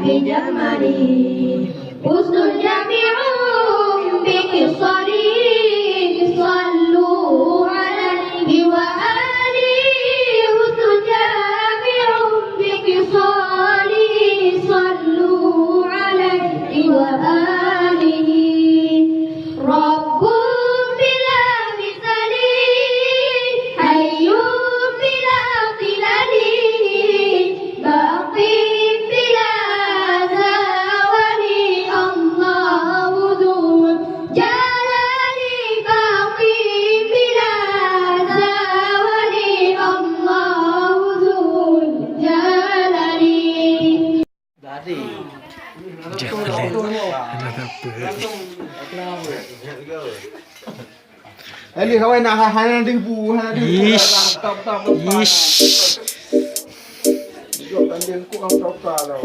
بجمله حسن الجميع بقصره صلوا عليه وآله حسن الجميع بقصاره صلوا عليه وآله رب بلا مثل حي بلا قلل باقي بلا زوال الله ذو الجلال باقي بلا زوال الله ذو الجلال Ali kawan nak hana debu, hana debu. Ish. Jom tanding ku am tau tau.